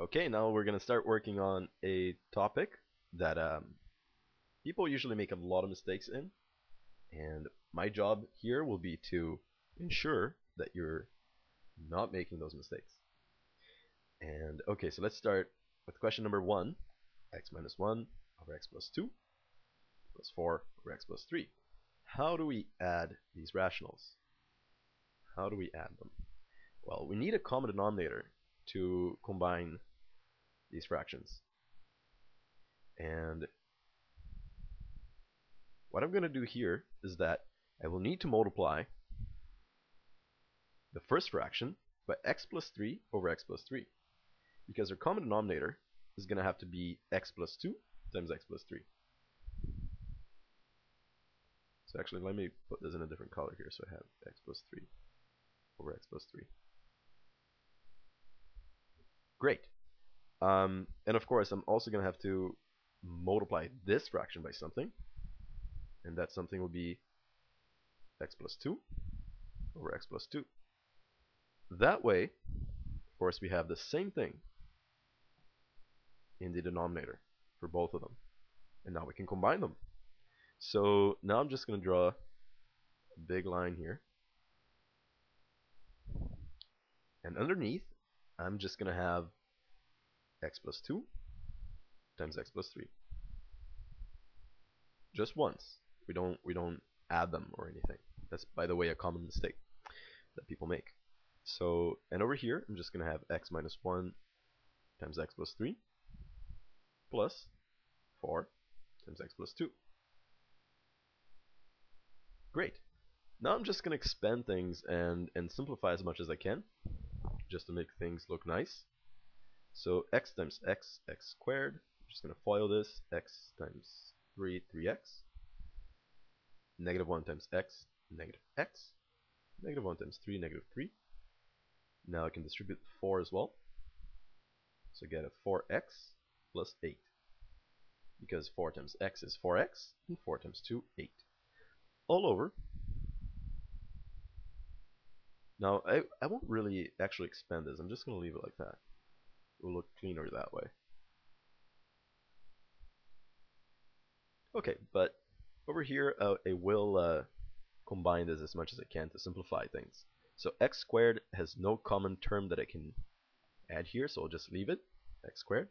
Okay, now we're going to start working on a topic that people usually make a lot of mistakes in, and my job here will be to ensure that you're not making those mistakes. And okay, so let's start with question number 1, x minus 1 over x plus 2 plus 4 over x plus 3. How do we add these rationals? How do we add them? Well, we need a common denominator to combine these fractions. And what I'm going to do here is that I will need to multiply the first fraction by x plus 3 over x plus 3, because our common denominator is going to have to be x plus 2 times x plus 3. So actually, let me put this in a different color here so I have x plus 3 over x plus 3. Great. And of course, I'm also going to have to multiply this fraction by something, and that something will be x plus 2 over x plus 2. That way, of course, we have the same thing in the denominator for both of them. And now we can combine them. So now I'm just going to draw a big line here. And underneath, I'm just going to have x plus 2 times x plus 3. Just once. We don't add them or anything. That's, by the way, a common mistake that people make. So, and over here, I'm just going to have x minus 1 times x plus 3 plus 4 times x plus 2. Great. Now I'm just going to expand things and simplify as much as I can, just to make things look nice. So x times x, x squared. I'm just going to FOIL this. X times 3, 3x. Negative 1 times x, negative x. Negative 1 times 3, negative 3. Now I can distribute 4 as well. So get a 4x plus 8. Because 4 times x is 4x, and 4 times 2, 8. All over. Now, I won't really actually expand this. I'm just going to leave it like that. It will look cleaner that way. Okay, but over here, I will combine this as much as I can to simplify things. So x squared has no common term that I can add here, so I'll just leave it, x squared.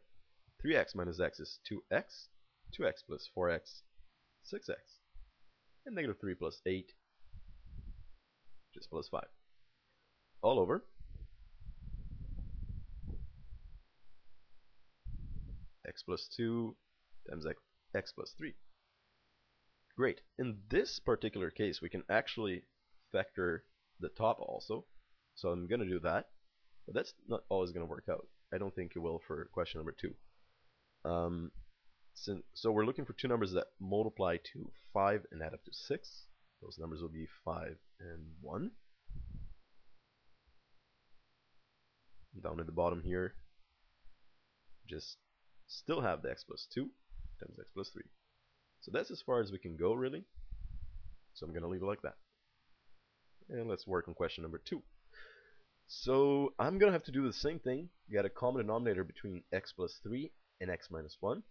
3x minus x is 2x. 2x plus 4x, 6x. And negative 3 plus 8, just plus 5. All over. X plus 2 times x plus 3. Great. In this particular case, we can actually factor the top also. So I'm going to do that. But that's not always going to work out. I don't think it will for question number 2. So we're looking for two numbers that multiply to 5 and add up to 6. Those numbers will be 5 and 1. Down at the bottom here, just still have the x plus 2 times x plus 3. So that's as far as we can go, really. So I'm going to leave it like that. And let's work on question number 2. So I'm going to have to do the same thing. Get a common denominator between x plus 3 and x minus 1.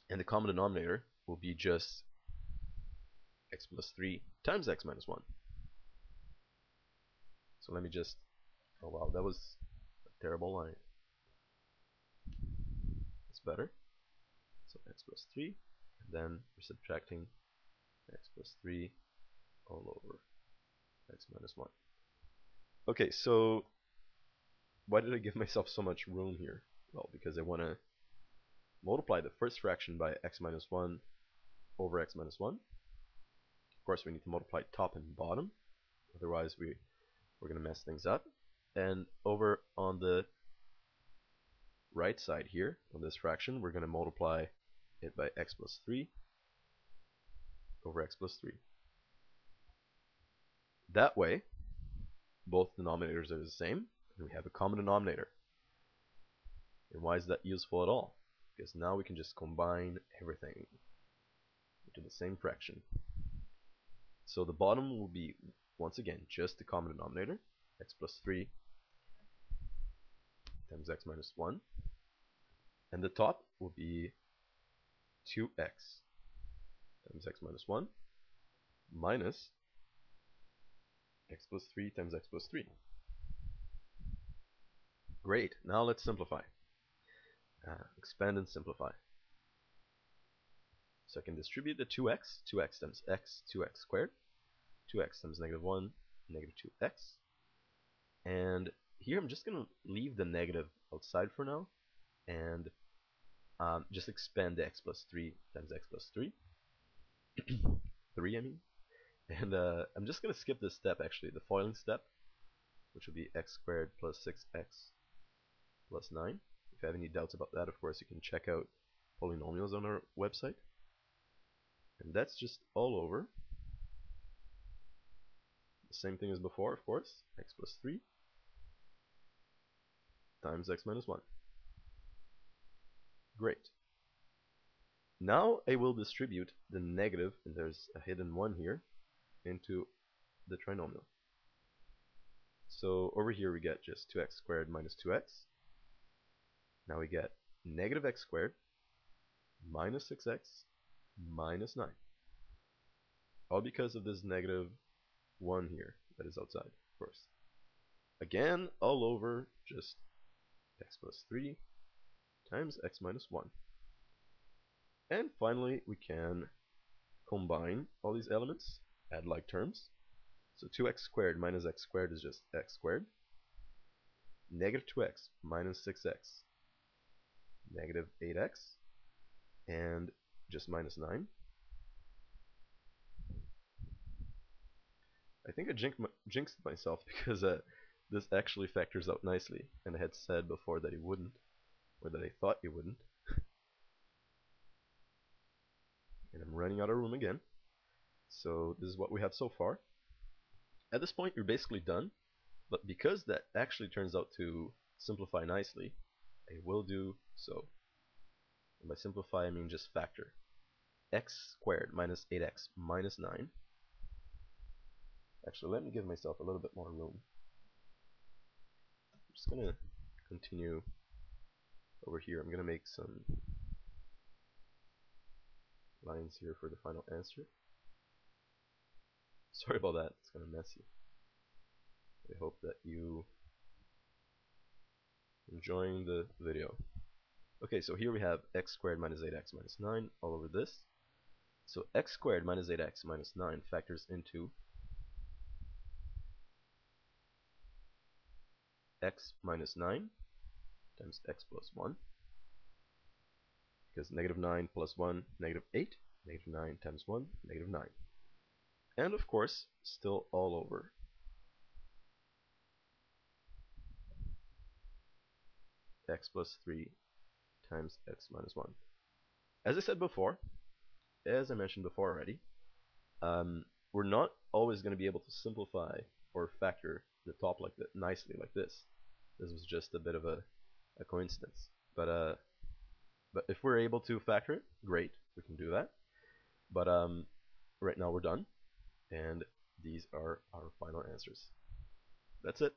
And the common denominator will be just x plus 3 times x minus 1. So let me just... Oh wow, that was a terrible line. It's better. So x plus 3, and then we're subtracting x plus 3 all over x minus 1. Okay, so why did I give myself so much room here? Well, because I want to multiply the first fraction by x minus 1 over x minus 1. Of course, we need to multiply top and bottom, otherwise we're going to mess things up. And over on the right side here, on this fraction, we're going to multiply it by x plus 3 over x plus 3. That way, both denominators are the same, and we have a common denominator. And why is that useful at all? Because now we can just combine everything into the same fraction. So the bottom will be, once again, just the common denominator, x plus 3 times x minus 1. And the top will be 2x times x minus 1 minus x plus 3 times x plus 3. Great, now let's simplify. Expand and simplify. So I can distribute the 2x times x, 2x squared, 2x times negative 1, negative 2x. And here I'm just going to leave the negative outside for now, and just expand the x plus 3 times x plus 3. 3, I mean. And I'm just going to skip this step, actually, the FOILing step, which will be x squared plus 6x plus 9. If you have any doubts about that, of course, you can check out polynomials on our website. And that's just all over. The same thing as before, of course. X plus 3 times x minus 1. Great. Now I will distribute the negative, and there's a hidden 1 here, into the trinomial. So over here we get just 2x squared minus 2x. Now we get negative x squared minus 6x minus 9. All because of this negative 1 here that is outside, of course. Again, all over, just x plus 3 times x minus 1. And finally, we can combine all these elements, add like terms. So 2x squared minus x squared is just x squared. Negative 2x minus 6x, negative 8x, and just minus 9. I think I jinxed myself because this actually factors out nicely, and I had said before that it wouldn't, or that I thought it wouldn't. And I'm running out of room again. So this is what we have so far. At this point, you're basically done, but because that actually turns out to simplify nicely, I will do so. And by simplify, I mean just factor. X squared minus 8x minus 9. Actually, let me give myself a little bit more room. I'm just going to continue over here. I'm going to make some lines here for the final answer. Sorry about that, it's kind of messy. I hope that you enjoying the video. Okay, so here we have x squared minus 8x minus 9 all over this. So x squared minus 8x minus 9 factors into x minus 9 times x plus 1, because negative 9 plus 1, negative 8, negative 9 times 1, negative 9. And of course, still all over x plus 3 times x minus 1. As I said before, as I mentioned before already, we're not always going to be able to simplify or factor the top like that nicely like this. This was just a bit of a coincidence. But if we're able to factor it, great, we can do that. But right now we're done, and these are our final answers. That's it.